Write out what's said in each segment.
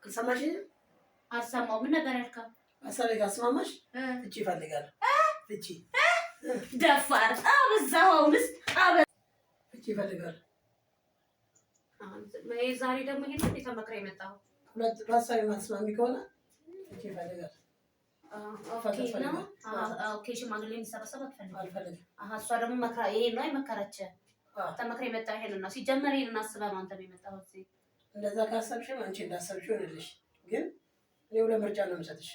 አልሰማሽኝም? አልሰማሁም። ምን ነበር ያልከው? ሀሳቤ ካስማማሽ ፍቺ ይፈልጋል። ፍቺ ደፋር አበዛኸውንስ ፍቺ ይፈልጋል። ዛሬ ደግሞ ይሄን ተመክራ የመጣኸው ሁለት በሀሳቤ ማትስማሚ ከሆነ ፍቺ ይፈልጋል። ኦኬ ሽማግሌ እንዲሰበሰብ አልፈልግም። እሷ ደግሞ መክራ ይሄ ነው አይመከረች ተመክራ የመጣ ይሄን ነው። ሲጀመር ይሄን አስበህ ነው አንተ የመጣኸው እዚህ። እንደዛ ካሰብሽም አንቺ እንዳሰብሽ ይሆንልሽ። ግን እኔ ሁለት ምርጫ ነው የምሰጥሽ።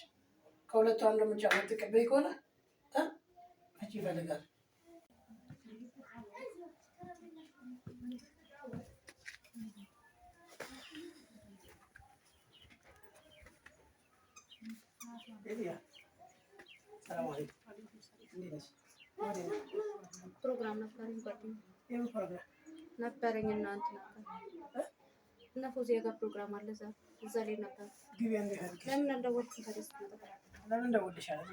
ከሁለቱ አንዱ ምርጫ የምትቀበይ ከሆነ ፍቺ ይፈልጋል። ፕሮግራም ነበረኝ እና ፎዚያ ጋር ፕሮግራም አለ እዛ ላይ ነበር። ለምን አልደወልኩም? ለምን ደውልሻለሁ?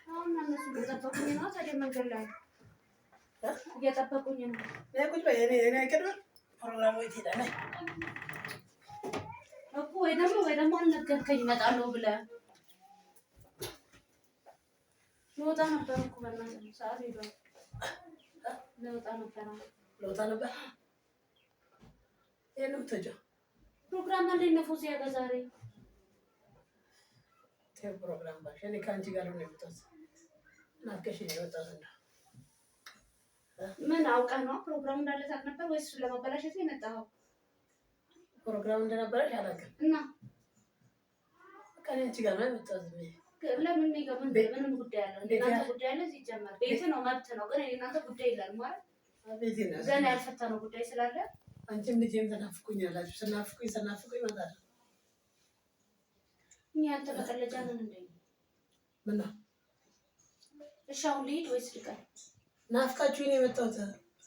አሁን እነሱ እየጠበቁኝ ነው። ታዲያ መንገድ ላይ እየጠበቁኝ ነው። ቁጭ በይ። እኔ አይቀርም ፕሮግራሙ የት ሄዳለህ እኮ ወይ ደግሞ አልነገርከኝ እመጣለሁ ብለህ ልወጣ ነበር እኮ በእናትህ ሰዓት ሄዷል። ልወጣ ነበር። ይሄን ነው የምትሄጂው? ፕሮግራም አለኝ እነ ፎዚያ ጋር ዛሬ። ተይው ፕሮግራም ባልሽ እኔ ከአንቺ ጋር ነው የመጣሁት። ናፍቀሽኝ ነው የወጣሁት። ምን አውቀህ ነው ፕሮግራም እንዳለ ታውቅ ነበር ወይስ እሱን ለማበላሸት የመጣኸው? ፕሮግራም እንደነበረሽ አላውቅም እና ከአንቺ ጋር ነው የመጣሁት። ለምን ምንም ጉዳይ አለ? እናንተ ጉዳይ አለ ሲጀመር ቤት ነው መብት ነው። ግን እናንተ ጉዳይ የለም ማለት ገና ያልፈታነው ጉዳይ ስላለ አንቺም ልጄም ተናፍቁኛላችሁ። ስናፍቁኝ እመጣለሁ። እኛ አንተ በቀለጃ ነን እንዴ? ምነው? እሺ አሁን ልሂድ ወይስ ልቀር? ናፍቃችሁኝ ነው የመጣሁት።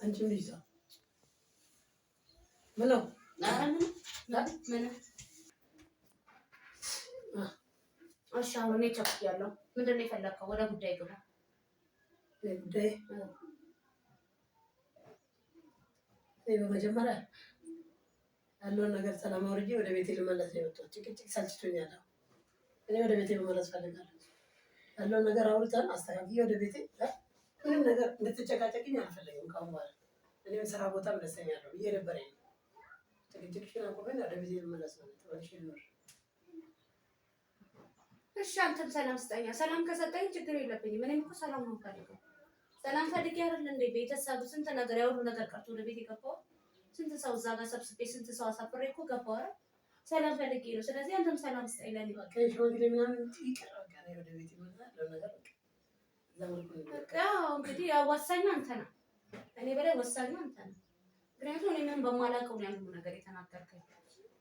አንቺም ልጅ ሰው ምነው? ምን እሺ አሁን እኔ ቸኩያለሁ። ምንድን ነው የፈለግከው? ወደ ጉዳይ ግባ። ጉዳይ በመጀመሪያ ያለውን ነገር ሰላም አውርጄ ወደ ቤቴ ልመለስ ነው የመጣሁት። ጭቅጭቅ ሰልችቶኛል። እኔ ወደ ቤቴ መመለስ ፈልጋለሁ። ያለውን ነገር አውርተን አስተካክዬ ወደ ቤቴ ምንም ነገር እንድትጨቃጨቅኝ አልፈለግም። ካሁን በኋላ እኔም ስራ ቦታም ደስተኛ ነው እየደበረኝ ነው። ጭቅጭቅሽን አቁመን ወደ ቤቴ ልመለስ ነው። ተወልሽ ልኖር። እሺ አንተም ሰላም ስጠኛ። ሰላም ከሰጠኝ ችግር የለብኝም። እኔም እኮ ሰላም ነው የምፈልገው። ሰላም ፈልጌ አይደል እንዴ? ቤተሰብ ስንት ነገር ያውሉ ነገር ቀርቶ ወደ ቤት የገባው ስንት ሰው እዛ ጋር ሰብስቤ ስንት ሰው አሳፍሬ እኮ ገባው አይደል? ሰላም ፈልጌ ነው። ስለዚህ አንተም ሰላም ስጠኝ። ለኔ ከሽማግሌ ምናምን ይቀራል ወደ ቤት ይመጣል ነገር በቃ እንግዲህ ያው ወሳኙ አንተ ነህ። እኔ በላይ ወሳኙ አንተ ነህ። ምክንያቱም እኔ ምንም በማላውቀው ነው ያለው ነገር የተናገርከኝ።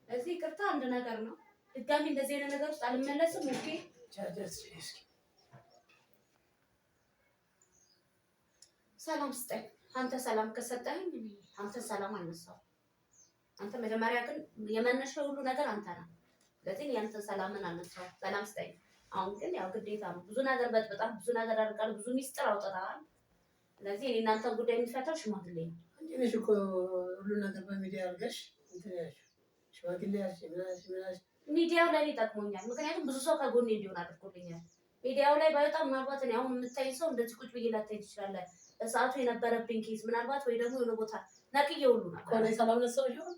እዚህ ይቅርታ አንድ ነገር ነው። ድጋሚ እንደዚህ አይነት ነገር ውስጥ አልመለስም። ኦኬ ሰላም ስጠኝ። አንተ ሰላም ከሰጠኝ አንተ ሰላም አልነሳው። አንተ መጀመሪያ ግን የመነሻው ሁሉ ነገር አንተ ነህ። ስለዚህ ያንተ ሰላምን አልነሳው። ሰላም ስጠኝ። አሁን ግን ያው ግዴታ ነው። ብዙ ነገር በጣም ብዙ ነገር አድርጋለሁ። ብዙ ሚስጥር አውጥተሃል። ስለዚህ እኔ እናንተ ጉዳይ የሚፈታው ሽማግሌ ነው። አንቺ ነሽ እኮ ሁሉ ነገር በሚዲያ አድርገሽ እንትን ያልሽው። ሽማግሌ ያልሽ ሚዲያው ላይ ይጠቅሞኛል። ምክንያቱም ብዙ ሰው ከጎኔ እንዲሆን አድርጎልኛል። ሚዲያው ላይ በጣም ምናልባት እኔ አሁን የምታይ ሰው እንደዚህ ቁጭ ብዬ ላታይ ትችላለህ። በሰዓቱ የነበረብኝ ኬዝ ምናልባት ወይ ደግሞ የሆነ ቦታ ነቅዬ ሁሉ ነበር። ቆይ ሰላም ነሳው ይሆን?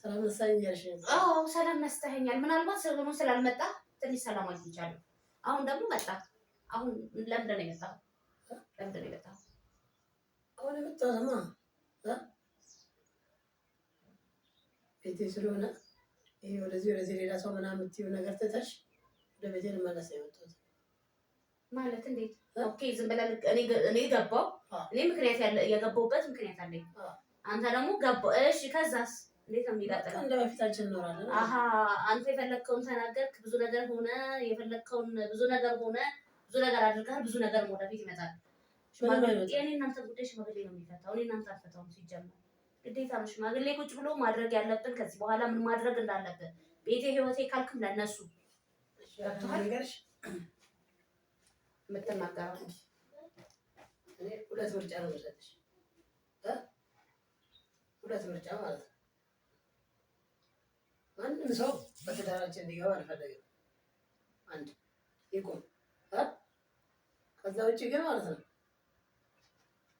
ሰላም ነሳኝ ያልሽ? አዎ ሰላም ነስተኸኛል። ምናልባት ሰው ስላልመጣ ትንሽ ሰላም አግኝቻለሁ። አሁን ደግሞ መጣ። አሁን ለምንድን ነው የመጣው? ለምንድን ነው የመጣው? አሁን የመጣሁማ ቤቴ ስለሆነ ይሄ ወደዚህ ሌላ ሰው ምናምን የምትይው ነገር ትተሽ ወደ ቤቴ ልመለስ ነው የመጣሁት። ማለት እንዴት? ኦኬ ዝም ብለህ እኔ ገባሁ። እኔ ምክንያት የገባሁበት ምክንያት አለኝ። አንተ ደግሞ ገባሁ። እሺ ከዛስ እንዴት ነው የሚቀጥለው? እንደ በፊታችን እንኖራለን። አንተ የፈለግከውን ተናገርክ፣ ብዙ ነገር ሆነ። የፈለግከውን ብዙ ነገር ሆነ፣ ብዙ ነገር አድርገሃል። ብዙ ነገር ወደፊት ይመጣል። የእኔ እናንተ ጉዳይ ሽማግሌ ነው የሚፈታው። እኔ እናንተ አልፈታውም። ሲጀመር ግዴታ ነው ሽማግሌ ቁጭ ብሎ ማድረግ ያለብን ከዚህ በኋላ ምን ማድረግ እንዳለብን ቤቴ ህይወቴ ካልክም ለነሱ ነገርሽ የምትናገረው እኔ ሁለት ምርጫ ነው የምሰጥሽ። ሁለት ምርጫ ማለት ነው። ማንም ሰው በትዳራችን እንዲገባ አልፈለግም። አንድ ይቁም። ከዛ ውጭ ግን ማለት ነው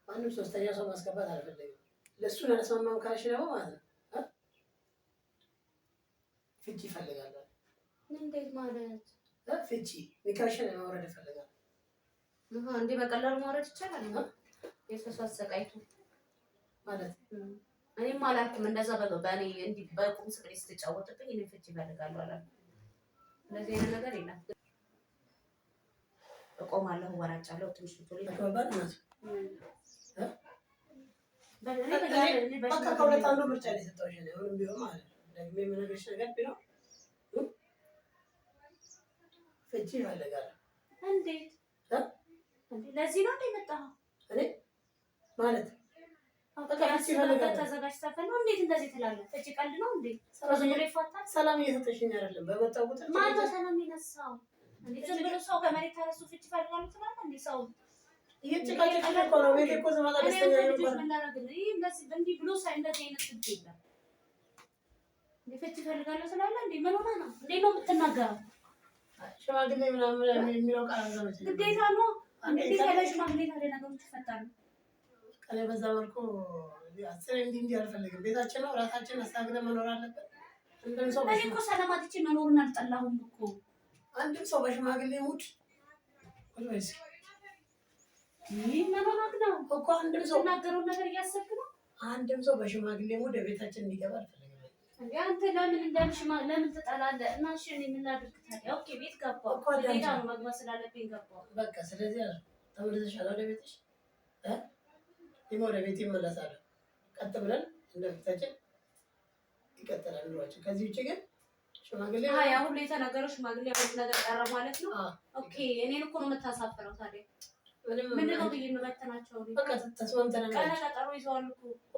ማንም ሶስተኛ ሰው ማስገባት አልፈለግም። ለእሱን አልስማማም ካልሽ ደግሞ ማለት ነው ፍቺ ይፈልጋል። እንዴት ማለት? ፍቺ ኒካሽን ማውረድ ይፈልጋል። እንዴ በቀላሉ ማውረድ ይቻላል? የሰው አሰቃይቱ ማለት እኔም አላልኩም እንደዛ በእኔ እንዲህ በቁም ስቅሌ ስትጫወትብኝ እኔ ፍቺ ይፈልጋሉ አላልኩም። እንደዚህ አይነት ነገር የለም። እቆማለሁ፣ ወራጫለሁ። ትንሽ ልጅ ከባድ ነው። በቃ ከሁለት አንዱ ምርጫ ላይ ሰጠሁሽ ነው። አሁንም ቢሆን ማለት ነው ደግሜ የምነግርሽ ነገር ቢኖር ፍቺ ይፈልጋል። እንዴት? ለዚህ ነው እንደ የመጣኸው? እኔ ማለት ተዘጋጅተህ ነው? እንዴት እንደዚህ ትላለህ? ፍቺ ቀልድ ነው እንዴ? ሰላም እየሰጠሽኝ አይደለም። በመጣው ቁጥር ማነው ሰላም የሚነሳው? ዝም ብሎ ሰው ከመሬት ተነሱ ፍቺ ይፈልጋሉ ትላለህ እንዴ? ሰው እየጨቃጨቅሽ እኮ ነው። ቤቴ እኮ ስመጣ ደስተኛ ነበር። እንዲህ ብሎ ሳይ እንደዚህ አይነት ፍቺ የለም። ፍቺ ይፈልጋለሁ ስላለህ እንዴ ምን ሆነህ ነው? እንዴት ነው የምትናገረው? ሽማግሌ ምናምን የሚለው ቃል አዘመች ግዴታ ነው። እንዴት ያለ ሽማግሌ ታዲያ ነገሮች ይፈታሉ? ቀኔ በዛ መልኩ አስሬ እንዲህ አልፈልግም። ቤታችን ነው፣ ራሳችን አስተካክለን መኖር አለብን። አንድም ሰው እኔ እኮ ሰላማትቼ መኖሩን አልጠላሁም እኮ። አንድም ሰው በሽማግሌ ሙድ ወይስ ይህ መኖር ነው እኮ አንድም ሰው ናገረውን ነገር እያሰብክ ነው። አንድም ሰው በሽማግሌ ሙድ ቤታችን እንዲገባ አልፈልግም። አንተ ለምን ትጠላለህ? እና እሺ እኔ ምን ላድርግ ታዲያ? ኦኬ ቤት ገባሁ እኮ ሌላ ነው መግባት ስላለብኝ ገባሁ። በቃ ስለዚህ ተመልሰሻል ወደ ቤትሽ። እኔም ወደ ቤት እመለሳለሁ። ቀጥ ብለን እንደፊታችን ይቀጥላል ኑሯችን። ከዚህ ውጭ ግን ሽማግሌ ያ ሁሉ የተነገረው ሽማግሌ ያሉት ነገር ቀረ ማለት ነው። ኦኬ እኔን እኮ ነው የምታሳፍረው ታዲያ። ምንድን ነው ብዬ የምበትናቸው? በቃ ተስማምተናል። ቀነ ቀጠሮ ይዘዋል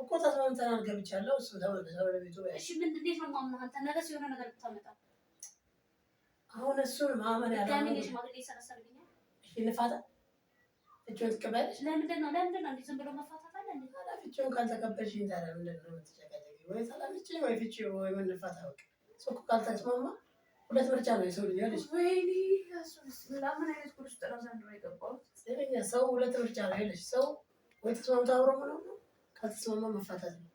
እኮ ተስማምተናል። ገብቻለሁ። እሱ ተመለሰ ወደ ቤቱ። እሺ እንዴት ነው የማምነው? አንተ ነገ ሲሆነ ነገር ብታመጣ አሁን እሱን ማመን ያለ ሽማግሌ ይሰረሰርልኛል። እሺ ልፋታ ፍቺውን ትቀበያለሽ? ለምንድን ነው እንዲህ ዝም ብሎ መፋታት አለ እንዴ? ፍቺውን ካልተቀበልሽኝ ታዲያ ምንድን ነው የምትጨቃጨቂው? ወይ ሰላም ፍቺ ወይ ፍቺ ወይ ምን ልፋታ። በቃ ሰው እኮ ካልተስማማ ሁለት ምርጫ ነው የሰው ልጅ ያለሽ። ወይኔ ምን አይነት ጉድ ውስጥ ነው ዘንድሮ የገባሁት? ሰው ሁለት ምርጫ ነው ያለሽ። ሰው ወይ ተስማምቶ አብሮ መኖር ነው፣ ካልተስማማ መፋታት ነው።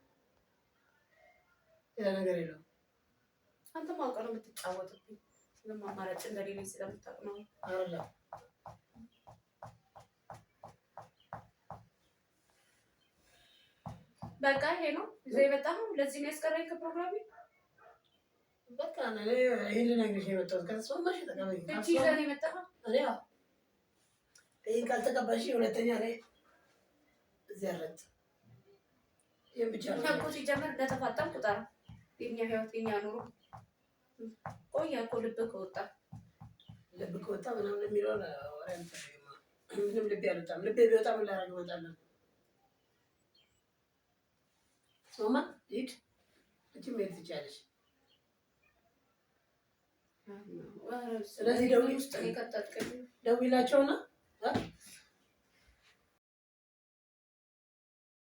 ሌላ ነገር የለውም። አንተ ማውቀ ነው የምትጫወትብኝ። ስለማማራጭ እንደሌለኝ ስለምታውቅ ነው አይደለም። በቃ ይሄ ነው ይዘህ የመጣኸው። ለዚህ ነው ያስቀረኝ ከፕሮግራሜ። በቃ እኔ ይሄን ልነግርሽ የመጣሁት ከተስማማሽ ተቀበይኝ። ፍቺ ይዘህ ነው የመጣኸው? ይሄን ካልተቀበልሽ ሁለተኛ ላይ እዚህ አረት ይሄን ብቻ ነው እኮ ሲጀመር እንደተፋጠም ቁጠራ። የኛ ህይወት የኛ ኑሮ ቆየ እኮ ልብ ከወጣ ምናምን የሚለው ምንም ልቤ አልወጣም። ልቤ ቢወጣ ምን ላደርግ እመጣለሁ? ሶማ ሂድ አንቺ መሄድ ትችያለሽ። ስለዚህ ደውዪላቸውና